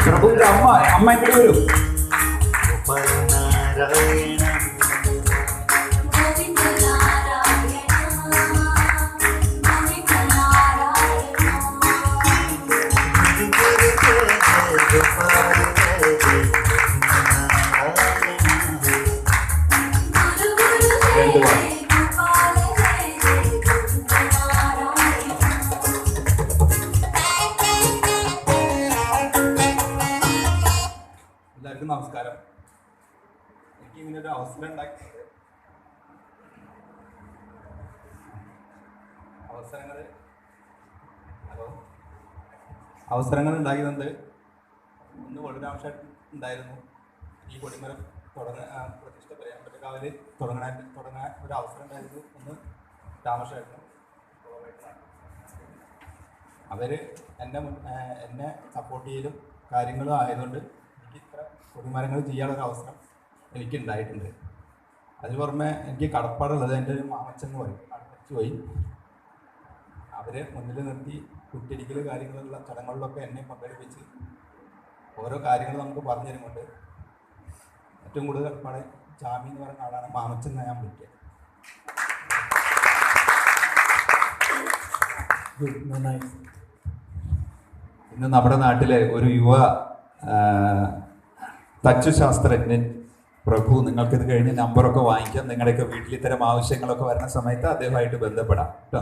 പ്രഭുവിന്റെ അമ്മ എങ്ങനെ വരും? എല്ലാവർക്കും നമസ്കാരം. എനിക്ക് ഇങ്ങനെ ഒരു അവസരം ഉണ്ടാക്കിയത് അവസരങ്ങൾ ഉണ്ടാക്കിയതുണ്ട്. ഒന്ന് വളരെ ആവശ്യമായിട്ട് ഉണ്ടായിരുന്നു. ഈ കൊടിമരം പ്രതിഷ്ഠ പരമ്പരക്കാവില് തുടങ്ങാൻ ഒരു അവസരം ഉണ്ടായിരുന്നു. ഒന്ന് താമസമായിരുന്നു. അവര് എന്നെ സപ്പോർട്ട് ചെയ്യലും കാര്യങ്ങളും ആയതുകൊണ്ട് എനിക്ക് ഇത്ര കൊടിമരങ്ങൾ ചെയ്യാനുള്ളൊരു അവസരം എനിക്കുണ്ടായിട്ടുണ്ട്. അതിന് പുറമെ എനിക്ക് കടപ്പാടുള്ളത് എൻ്റെ ഒരു മാമച്ചെന്ന് പറയും, അടച്ചു പോയി. അവരെ മുന്നിൽ നിർത്തി കുറ്റിയടിക്കൽ കാര്യങ്ങളുള്ള ചടങ്ങുകളിലൊക്കെ എന്നെ പങ്കെടുപ്പിച്ച് ഓരോ കാര്യങ്ങൾ നമുക്ക് പറഞ്ഞു തരുന്നുണ്ട്. ഏറ്റവും കൂടുതൽ കടപ്പാട് ജാമി എന്ന് പറയുന്ന ആളാണ് മാമച്ചൻ എന്ന് ഞാൻ വിളിക്കുക. ഇന്ന് നമ്മുടെ നാട്ടിലെ ഒരു യുവ തച്ചുശാസ്ത്രജ്ഞൻ പ്രഭു, നിങ്ങൾക്കിത് കഴിഞ്ഞ് നമ്പറൊക്കെ വാങ്ങിക്കാം. നിങ്ങളുടെയൊക്കെ വീട്ടിൽ ഇത്തരം ആവശ്യങ്ങളൊക്കെ വരുന്ന സമയത്ത് അദ്ദേഹമായിട്ട് ബന്ധപ്പെടാം കേട്ടോ.